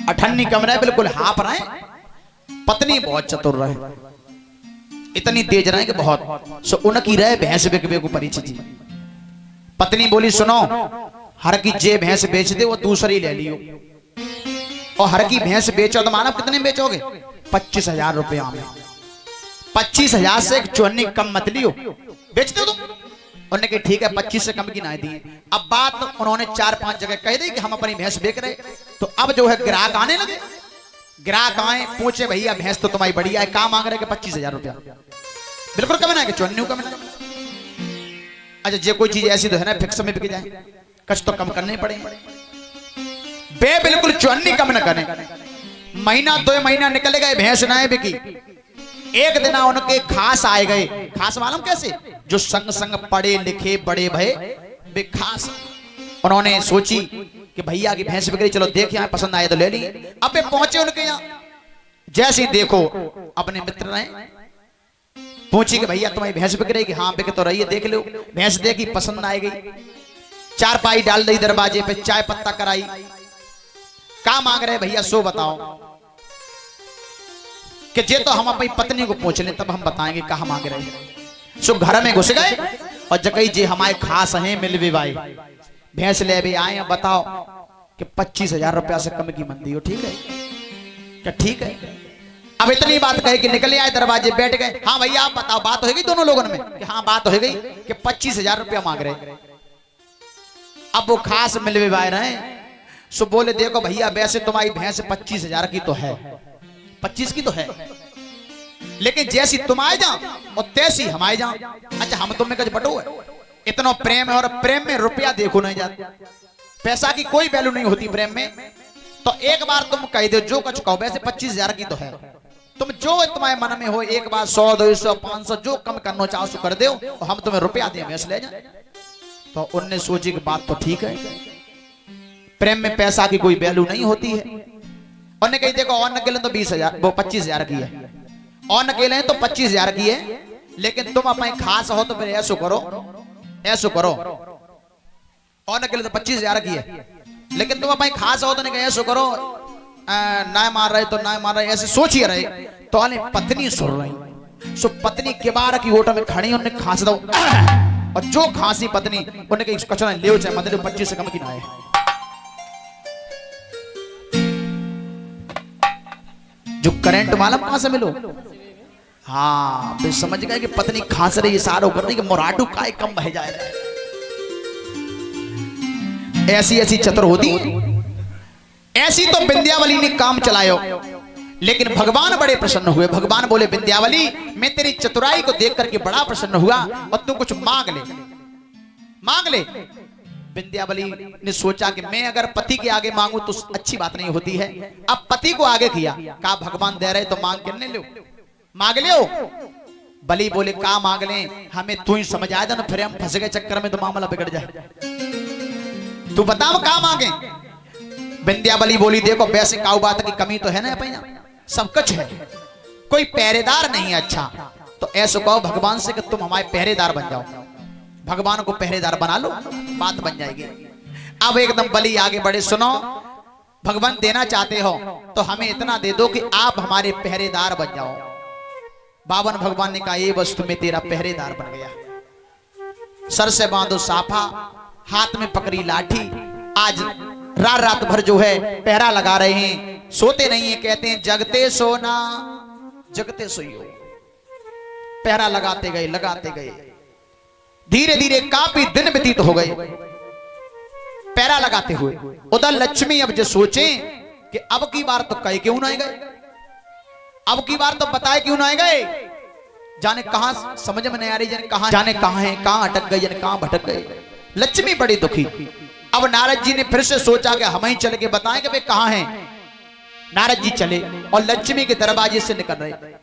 अठन्नी कमरा है, बिल्कुल हाफ रहे। पत्नी बहुत चतुर रहे, इतनी तेज रहे कि बहुत। सो उनकी रहे भैंस बिक बेकू परिचित जी। पत्नी बोली सुनो, हर की जे भैंस बेच दे वो दूसरी ले लियो, और हर की भैंस बेचो तो मालूम कितने बेचोगे? 25,000 रुपया में। 25,000 से एक चुन्नी कम मत लियो, बेच दो तुम। उन्होंने कहा ठीक है, 25 से कम की ना दी। अब बात उन्होंने 4-5 जगह कह दी कि हम अपनी भैंस बेच रहे। तो अब जो है ग्राहक आने लगे, ग्राहक आए पूछे भैया भैंस तो तुम्हारी बढ़िया है, कहाँ मांग रहे कि 25,000 रुपया। बिल्कुल कम ना कि चुन्नी कम ना। अच्छा जे कोई चीज ऐसी तो है ना फिक्स में बिक जाए, कुछ तो कम करने पड़े। बे बिल्कुल चुन्नी कम न करें। महीना 2 महीना निकल गए, भैंस ना बिकी। एक दिन उनके खास आए गए। खास मालूम कैसे? जो संग संग पढ़े लिखे बड़े भय बे खास। उन्होंने सोची कि भैया की भैंस बिक रही, चलो देख यहाँ पसंद आए तो ले ली। अब वे पहुंचे उनके यहाँ, जैसे देखो अपने मित्र रहे, पूछी कि भैया तुम्हारी भैंस बिक रही? कि हाँ बिक तो रही है, देख लो। भैंस देखी, पसंद आ गई। चारपाई डाल दी दरवाजे पे, चाय पत्ता कराई। क्या मांग रहे भैया सो बताओ। कि जे तो हम अपनी पत्नी को पूछ लें तब हम बताएंगे कहा मांग रहे। सो घर में घुस गए और जकई जी हमारे खास हैं मिलवे भाई, भैंस ले भी आए, बताओ कि 25,000 रुपया से कम की मंदी हो, ठीक है? क्या ठीक है? अब इतनी बात कहे कि निकले आए, दरवाजे बैठ गए। हाँ भैया आप बताओ, बात हो गई दोनों लोगों में? कि हाँ बात हो गई कि 25,000 रुपया मांग रहे। अब वो खास मिलवे भाई रहे, सो बोले देखो भैया वैसे तुम्हारी भैंस 25,000 की तो है, 25 की तो है, लेकिन जैसी तुम आए जाओ और तैसी हम आए जाओ। अच्छा हम तुम में कुछ बटो है, इतना प्रेम है, और प्रेम में रुपया देखो नहीं जाता, पैसा की कोई वैल्यू नहीं होती प्रेम में। तो एक बार तुम कह दो जो कुछ कहो, वैसे 25,000 की तो है, तुम जो तुम्हारे मन में हो एक बार 100 200 500 जो कम करना चाहो सो कर दो, और हम तुम्हें रुपया दें भैंस ले जाए। तो उनने सोची कि बात तो ठीक है, प्रेम में पैसा की कोई वैल्यू नहीं होती है। और कही देखो और नकेले तो 20,000 वो 25,000 की है, और नकेले तो 25,000 की है, लेकिन तुम अपने खास हो तो फिर ऐसो करो, ऐसो करो। और नकेले तो 25,000 की है, लेकिन तुम अपने खास हो तो नहीं ऐसो करो, ना मार रहे तो ना मार रहे, ऐसे सोचिए रहे। तो पत्नी सुन रही, सो पत्नी के बार की होटल में खड़ी, उन्हें खांस दो, और जो खांसी पत्नी उन्हें कहीं कचरा ले चाहे मतलब 25 से कम की ना है। जो करंट मालूम कहां से मिलो? हाँ फिर समझ गए कि पत्नी खांस रही, इशारा कर रही कि मोराटू काय कम बह जाए। ऐसी ऐसी चतुर होती, ऐसी तो विंध्यावली ने काम चलायो, लेकिन भगवान बड़े प्रसन्न हुए। भगवान बोले विंध्यावली मैं तेरी चतुराई को देख करके बड़ा प्रसन्न हुआ, और तू कुछ मांग ले, मांग ले। विंध्यावली ने सोचा कि मैं अगर पति के आगे मांगू तो अच्छी बात नहीं होती है। अब पति को आगे किया, कहा भगवान दे रहे तो मांग के लो, मांग लो। बलि बोले का मांग ले, हमें तू ही समझ आया ना, फिर हम फंस गए चक्कर में तो मामला बिगड़ जाए। तू बताओ का मांगे? विंध्यावली बोली देखो वैसे काऊ बात की कमी तो है ना अपना, सब कुछ है, कोई पहरेदार नहीं है। अच्छा तो ऐसा कहो भगवान से कि तुम हमारे पहरेदार बन जाओ, भगवान को पहरेदार बना लो, बात बन जाएगी। अब एकदम बलि आगे बढ़े, सुनो भगवान देना चाहते हो तो हमें इतना दे दो कि आप हमारे पहरेदार बन जाओ। बावन भगवान ने कहा ये वस्तु में तेरा पहरेदार बन गया। सर से बांधो साफा, हाथ में पकड़ी लाठी, आज रात रात भर जो है पहरा लगा रहे हैं, सोते नहीं है। कहते हैं जगते सोना जगते सोइयो, पहरा लगाते गए लगाते गए, धीरे धीरे काफी दिन व्यतीत हो गए पहरा लगाते हुए। उधर लक्ष्मी अब जो सोचे कि अब की बार तो कहे क्यों ना गए, अब की बार तो बताए क्यों ना गए। जाने कहां समझ में नहीं आ रही, जाने कहां है, कहां अटक गए, जाने कहां भटक गए। लक्ष्मी बड़ी दुखी। अब नारद जी ने फिर से सोचा कि हम ही चल के बताएं कि वे कहां हैं। नारद जी चले और लक्ष्मी के दरवाजे से निकल रहे,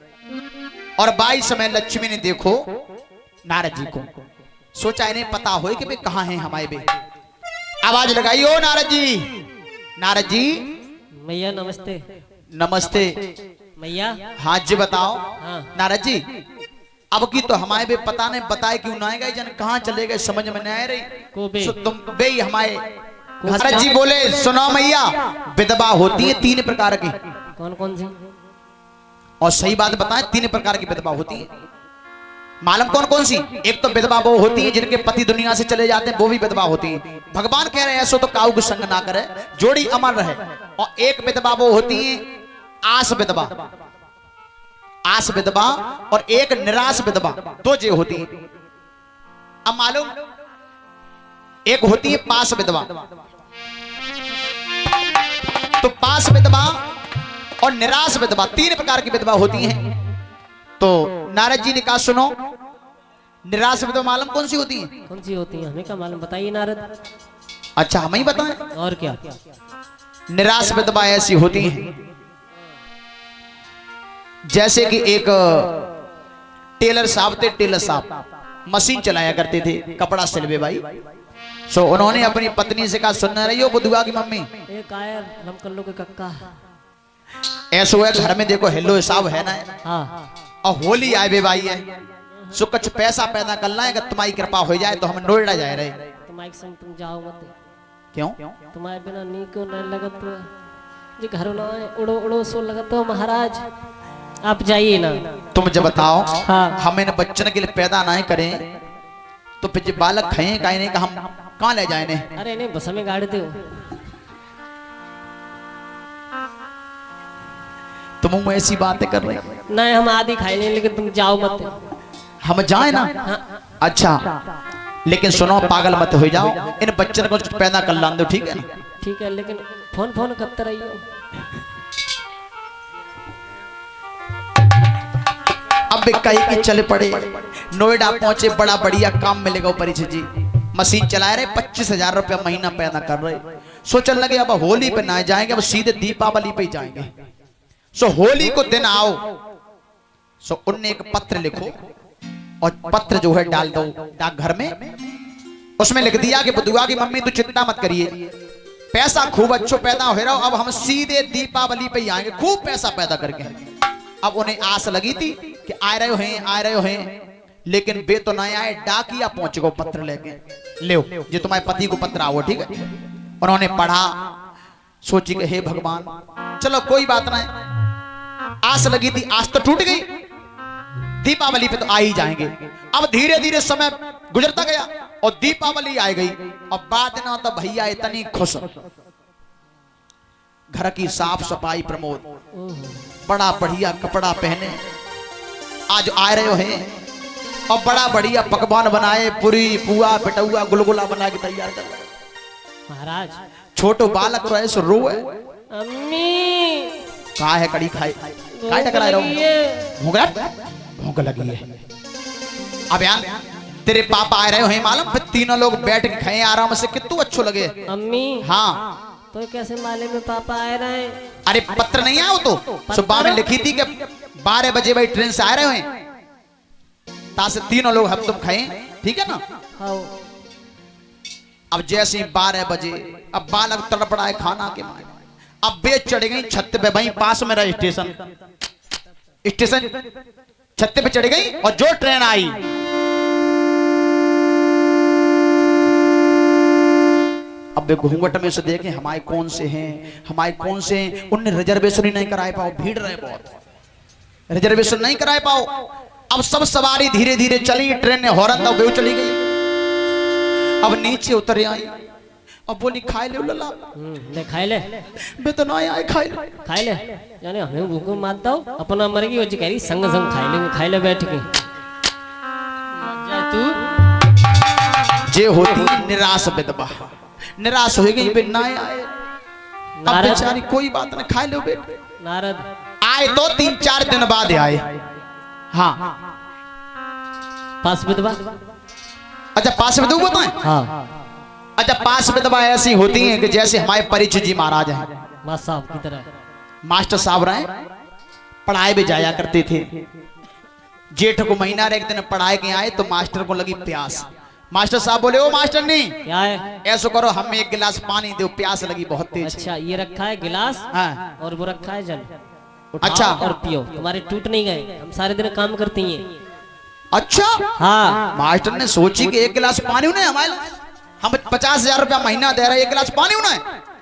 और बाई समय लक्ष्मी ने देखो नारद जी को, सोचा इन्हें पता हो कि वे कहां हैं हमारे बे। आवाज लगाई, ओ नारद जी, नारद जी। मैया नमस्ते। नमस्ते मैया। हाँ जी बताओ। हाँ। नारद जी अब की तो हमारे बे पता नहीं बताए क्यों ना गए, जन कहाँ चले गए समझ में नहीं आ रही। को बे? तुम बे हमारे महाराज जी बोले सुनो मैया, विधवा होती है 3 प्रकार की। कौन कौन सी? और सही बात बताएं, 3 प्रकार की विधवा होती है। मालूम कौन कौन सी? एक तो विधवा वो होती है जिनके पति दुनिया से चले जाते हैं, वो भी विधवा होती है। भगवान कह रहे हैं ऐसो तो काऊ को संग ना करे, जोड़ी अमर रहे। और एक विधवा वो होती है आस विधवा, आस विधवा, और एक निराश विधवा, 2 जे होती है। अब मालूम, एक होती है पास विधवा। तो पास विधवा और निराश विधवा 3 प्रकार की विधवा होती हैं। तो नारद जी ने कहा सुनो, निराश विधवा मालूम कौन सी होती है? कौन सी होती है? हमें क्या मालूम, बताइए नारद। अच्छा हम ही बताएं। और क्या? निराश विधवा ऐसी होती है जैसे कि एक टेलर साहब थे, टेलर साहब मशीन चलाया करते थे, कपड़ा सिलवे भाई। सो उन्होंने अपनी पत्नी से कहा सुन रही हो बुधुआ की मम्मी, एक आया लमकल्लो के कक्का। ऐसो है घर में देखो हेलो हिसाब है ना। हाँ। और होली आए बे भाई है, सो कुछ पैसा पैदा करना है, अगर तुम्हारी कृपा हो जाए तो हम नोएडा जा रहे। तुम्हारे संग तुम जाओ मत। क्यों? तुम्हारे बिना नी क्यों न लगत तो जी, घर ना उड़ो उड़ो सो लगत हो महाराज, आप जाइए ना। तुम जब बताओ हाँ। हम इन बच्चन के लिए पैदा ना करें तो फिर जो बालक खाए कहीं नहीं, हम कहाँ ले जाए ने? अरे नहीं, बस हमें गाड़ी दो। तुम ऐसी बातें कर रहे हो। नहीं हम आदि खाए नहीं, लेकिन तुम जाओ मत। हम जाए ना। हाँ। अच्छा लेकिन सुनो, पागल मत हो जाओ, इन बच्चन को पैदा कर ला दो, ठीक है ना? ठीक है, लेकिन फोन फोन करते रहियो। अब कहीं की चले पड़े, नोएडा पहुंचे, बड़ा बढ़िया काम मिलेगा। परिचय जी मशीन चला रहे, 25,000 रुपया महीना पैदा कर रहे। सोचने लगे अब होली पे ना जाएंगे, अब सीधे दीपावली पे ही जाएंगे। सो होली को दिन आओ, सो उनने एक पत्र लिखो और पत्र जो है डाल दो डाकघर में। उसमें लिख दिया कि बुधुआ की मम्मी तू चिंता मत करिए, पैसा खूब अच्छो पैदा हो रहा हो, अब हम सीधे दीपावली पे ही आएंगे खूब पैसा पैदा करके। अब उन्हें आस लगी थी कि आ रहे हैं, लेकिन वे तो नहीं आए। डाकिया पहुंच गो पत्र लेके, ले जो तुम्हारे पति को पत्र आओ, ठीक है। उन्होंने पढ़ा, सोची कि हे भगवान चलो कोई बात नहीं, आस लगी थी, आस तो टूट गई, दीपावली पे तो आ ही जाएंगे। अब धीरे धीरे समय गुजरता गया और दीपावली आ गई। और बात ना तो भैया इतनी खुश, घर की साफ सफाई प्रमोद, बड़ा बढ़िया कपड़ा पहने आज आ रहे हैं और बड़ा बढ़िया पकवान बनाए, पूरी पुआ पिटुआ गुलगुला बना के तैयार कर रहे महाराज। छोटो बालक रहे सो रोए, अम्मी कहा है कड़ी खाए, काय टकरा रहे हो, भूख लगी है। अब यार तेरे पापा आ रहे हैं मालूम, फिर तीनों लोग बैठ के खाए आराम से, कितना अच्छो लगे। अम्मी हाँ तो कैसे माले में पापा आ रहे हैं? अरे पत्र नहीं आओ तो सुबह में लिखी थी कि 12 बजे भाई ट्रेन से आ रहे हैं, तासे तीनों लोग हम तुम खाए, ठीक है ना? हाँ। अब जैसे 12 बजे अब बालक तड़पड़ाए खाना के मारे, अब बेच चढ़ गई छत पे, वहीं पास में रहा स्टेशन छत पे चढ़ गई और जो ट्रेन आई अब घूंघट में से देखे हमारे कौन से हैं, उनने रिजर्वेशन ही नहीं कराए पाओ, भीड़ रहे बहुत, रिजर्वेशन नहीं कराए पाओ। अब सब सवारी धीरे धीरे चली, ट्रेन ने हॉर्न दो, बेव चली गई। अब नीचे उतर आई, अब बोली खाए ले लला, ले खाए ले, बे तो ना आए खाए ले, यानी हमें भूख मात दो, अपना मर गई वो जी कह रही संग संग खाए ले बैठ के। तू जे होती निराश विधवा, निराश हो गई, बे ना आए, अब बेचारी कोई बात नहीं, खाए लो बेटे। नारद आए तो 3-4 दिन बाद आए। हाँ पास विधवा, अच्छा पास विधवा बताएं। हाँ। अच्छा पास विधवा ऐसी होती हैं कि जैसे हमारे परिचित जी महाराज हैं, मास्टर साहब की तरह, मास्टर साहब रहे, पढ़ाई भी जाया करते थे। जेठ को महीना एक दिन पढ़ाई के आए तो मास्टर को लगी प्यास, मास्टर साहब बोले ओ मास्टर नहीं क्या है? ऐसा करो हमें 1 गिलास पानी दो, प्यास लगी बहुत तेज। अच्छा ये रखा है गिलास, हाँ। और वो रखा है जल, अच्छा और पियो, तुम्हारे टूट नहीं गए, हम सारे दिन काम करती हैं। अच्छा हाँ। मास्टर ने सोची कि 1 गिलास पानी नहीं हमारे, हम 50,000 रुपया महीना दे रहे, एक गिलास पानी होना है,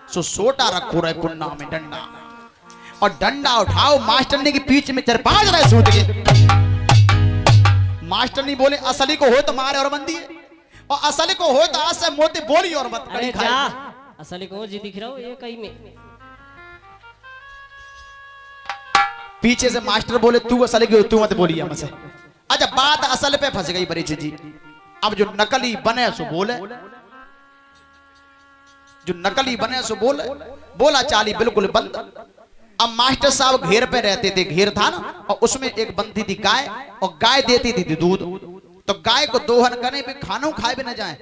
सो सोटा रखो रहे कुन्ना में डंडा, और डंडा उठाओ मास्टरनी के पीछे में 4-5 रहे सूत के। मास्टरनी बोले असली को हो तो मारे और बंदी है, और असली को हो तो आज से मोती बोली और मत अरे करी जा खाए। असली को जी दिख रहा हो ये कहीं में। पीछे से मास्टर बोले तू असली की हो, तू मत बोली हमसे। अच्छा बात असल पे फंस गई परीक्षित जी। अब जो नकली बने सो बोले, जो नकली बने सो बोले, बोला चाली बिल्कुल बंद। अब मास्टर साहब घेर पे रहते थे, घेर था ना, और उसमें एक बंदी थी गाय, और गाय देती थी दूध। तो गाय को दोहन करने पे खानों खाए भी न जाए,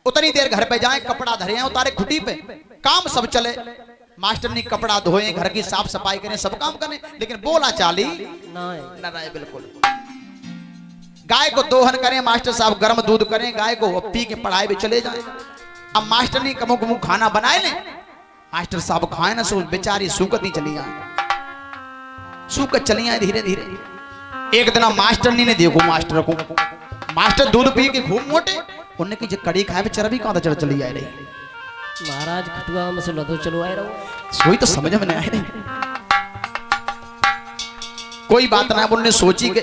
उतनी देर घर पे जाए, कपड़ा धरे उतारे खुटी पे, काम सब चले। मास्टर ने कपड़ा धोए, घर की साफ सफाई करें, सब काम करें, लेकिन बोला चाली न रहे बिल्कुल। गाय को दोहन करें, मास्टर साहब गर्म दूध करें गाय को, पी के पढ़ाई भी चले जाए। अब मास्टर ने कमो कमो खाना बनाए ले, मास्टर साहब खाए ना, सो बेचारी सूकत ही चली आए, सूकत चली आए धीरे धीरे। एक दिन मास्टरनी ने देखो मास्टर को, मास्टर दूध पी के खूब मोटे, उन्हें की कड़ी खाए चरबी कहां चढ़ चली आए रही। महाराज खटुआ में से लदो चलो आए रहो, सोई तो समझ में नहीं आए रही। कोई बात ना, उन्होंने सोची कि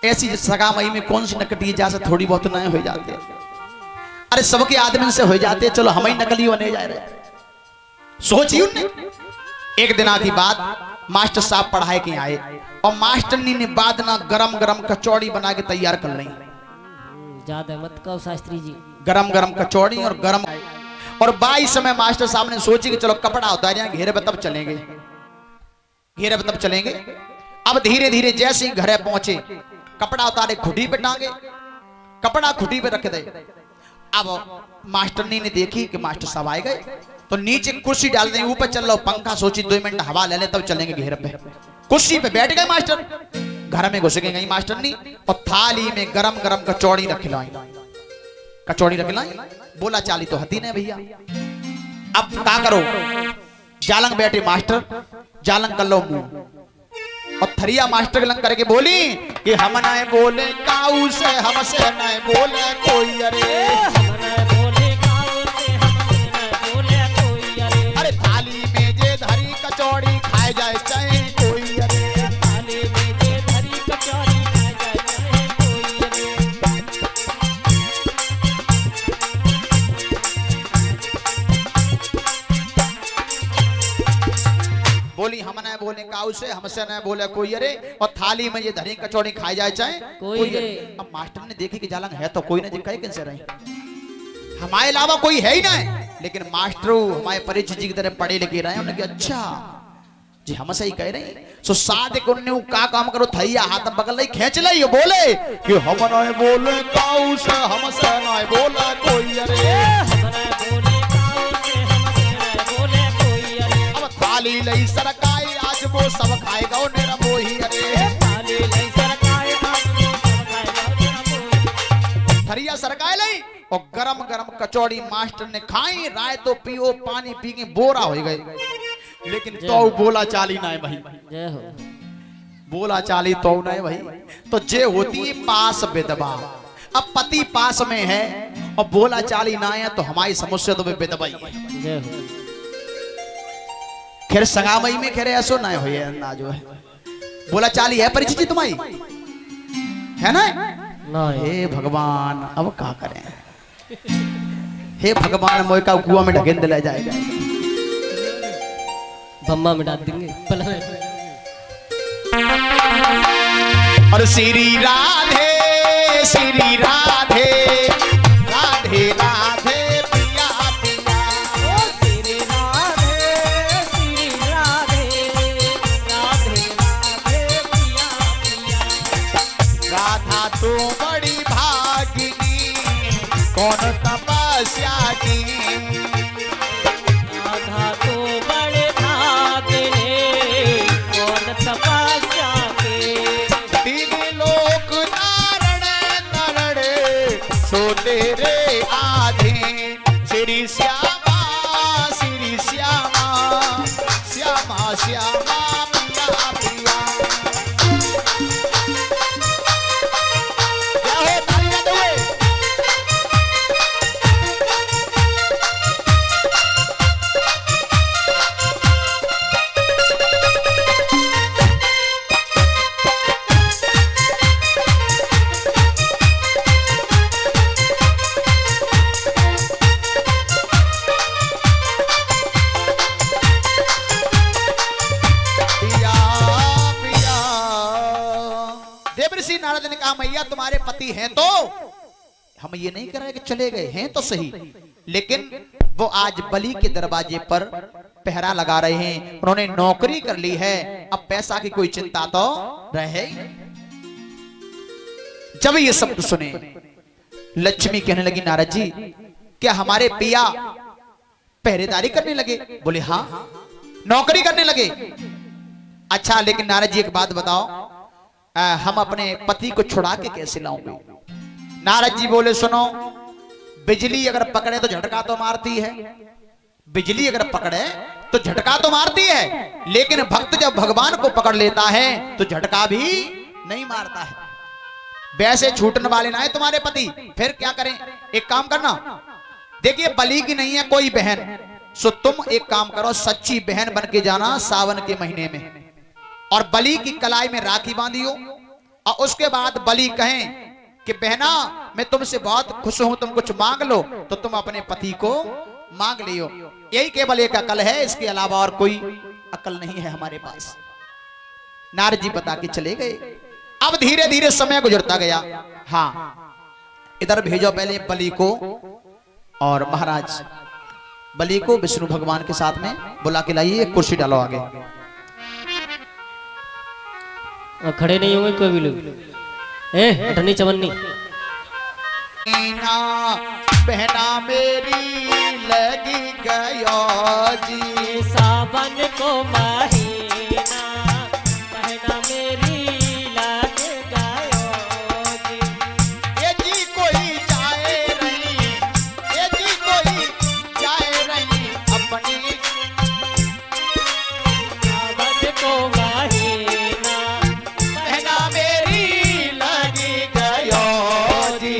ऐसी सगा मई में कौन सी नकली जा से थोड़ी बहुत नए हो जाते, अरे सबके आदमी से हो जाते, चलो हम ही नकली बने जा रहे। सोची उनने। एक दिन की बात, मास्टर साहब पढ़ाए के आए, और मास्टरनी ने बाद ना गरम गरम कचौड़ी बना के तैयार कर ली। ज्यादा मत कहो शास्त्री जी। गरम गरम कचौड़ी और गरम, और 22 समय मास्टर साहब ने सोची कि चलो कपड़ा उतार घेरे पे तब चलेंगे, घेरे पे तब चलेंगे। अब धीरे धीरे जैसे ही घरे पहुंचे, कपड़ा उतारे खुटी पे टांगे, कपड़ा खुटी पे रख दे। अब मास्टरनी ने देखी कि मास्टर साहब आए गए, तो नीचे कुर्सी डाल दें, ऊपर चल लो पंखा, सोची 2 मिनट हवा ले ले तब चलेंगे घेरे पे। कुर्सी पे बैठ गए मास्टर, घर में घुस गई मास्टरनी, और थाली में गरम गरम कचौड़ी रख लाई, कचौड़ी रख लाई। बोला चाली तो हती नहीं भैया, अब क्या करो। जालंग बैठे मास्टर, जालंग कर लो मुंह, और थरिया मास्टर के लंग करके बोली कि हम न बोले काऊ से, हमसे न बोले कोई, अरे थाली में जे धरी कचौड़ी खाए जाए चाहे कोई, अरे थाली में जे धरी कचौड़ी खाए जाए चाहे कोई। बोली हम न बोले काऊ से, हमसे न बोले कोई, अरे और थाली में ये धरी कचौड़ी खाई जाए चाहे कोई। अब मास्टर ने देखी कि जालंग है तो कोई ना, कहे कैसे रहे, हमारे अलावा कोई है ही ना। लेकिन मास्टर हमारे परिचित जी की तरह पढ़े लिखे रहे, उन्होंने कहा अच्छा जी हमसे ही कह रहे हैं। सो साथ को का काम करो, थैया हाथ पकड़ ली, खेच ली, बोले कि हम न बोले काऊ से, हमसे न बोले कोई, अरे थाली लई सरकाई आज वो सब खाएगा नेरा मोही, अरे थाली लई सरकाए आज वो सब खाएगा नेरा मोही। थरिया सरकाए लई, और गरम गरम कचौड़ी मास्टर ने खाई, राय तो पियो, पानी पी के बोरा हो गए। लेकिन तो बोला चाली ना है भाई, जय हो। बोला चाली तो ना है भाई, तो जे होती है पास बेदबा। अब पति पास में है और बोला चाली ना है, तो हमारी समस्या तो बेदबा ही है। जय हो। खैर संगामई में खैर ऐसो ना हो अंदाज है, बोला चाली है परिचित जी तुम्हारी, है ना? ना हे भगवान अब क्या करें, हे भगवान मोय का कुआं में ढकेल दिला जाएगा, बम्मा में डाल देंगे। और श्री राधे श्री राधे राधे राधे पिया पिया, ओ श्री राधे श्री राधे राधे राधे पिया पिया। राधा तो बड़ी भागिनी कौन तपस्या की, राधा तो बड़े भागिनी कौन तपस्या के। तीन लोक नारण नरड़े सो तेरे आधीन, श्री श्यामा श्री श्यामा श्यामा श्यामा पिया पिया। क्या है तालियां दो, नारद ने कहा मैया तुम्हारे पति हैं तो हम ये नहीं कर रहे कि चले गए हैं तो सही, लेकिन वो आज बलि के दरवाजे पर पहरा लगा रहे हैं, उन्होंने नौकरी कर ली है, अब पैसा की कोई चिंता तो रहे। जब ये शब्द सुने लक्ष्मी कहने लगी नारद जी क्या हमारे पिया पहरेदारी करने लगे? बोले हाँ नौकरी करने लगे। अच्छा लेकिन नारद जी एक बात बताओ, हम अपने पति को छुड़ा के कैसे लाऊंगे? नारद जी बोले सुनो, बिजली अगर पकड़े तो झटका तो मारती है, बिजली अगर पकड़े तो झटका तो मारती है, लेकिन भक्त जब भगवान को पकड़ लेता है तो झटका भी नहीं मारता है। वैसे छूटने वाले ना है तुम्हारे पति, फिर क्या करें? एक काम करना, देखिए बलि की नहीं है कोई बहन, सो तुम एक काम करो सच्ची बहन बन के जाना सावन के महीने में, और बलि की कलाई में राखी बांधियो, और उसके बाद बलि कहें कि बहना मैं तुमसे बहुत खुश हूं, तुम कुछ मांग लो, तो तुम अपने पति को मांग लियो। यही केवल एक अकल है, इसके अलावा और कोई अकल नहीं है हमारे पास। नारद जी बता के चले गए। अब धीरे धीरे समय गुजरता गया। हाँ इधर भेजो पहले बलि को, और महाराज बलि को विष्णु भगवान के साथ में बुला के लाइए, एक कुर्सी डालो आगे। खड़े नहीं होंगे कोई भी लोग, अठन्नी चवन्नी। बहना मेरी लगी गयो जी सावन को महीना, बहना मेरी लग गयो जी। ये जी कोई जाए रही, ये जी कोई जाए रही अपनी सावन को महीना, बहना मेरी लगी गयो जी।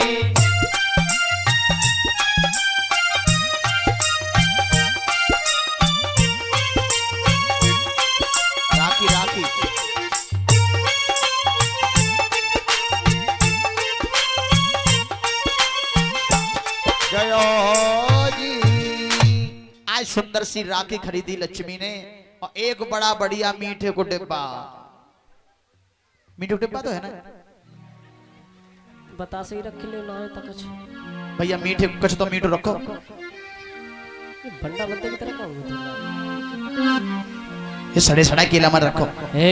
राखी राखी गयो जी। आज सुंदर सी राखी खरीदी लक्ष्मी ने, और एक बड़ा बढ़िया मीठे को डिब्बा, मीठे को डिब्बा तो है ना बता सही रख लियो ना है तो कुछ भैया, मीठे कुछ तो मीठो रखो। ये बंडा बंदे की तरह का हुआ ये सड़े सड़ा केला मत रखो। ए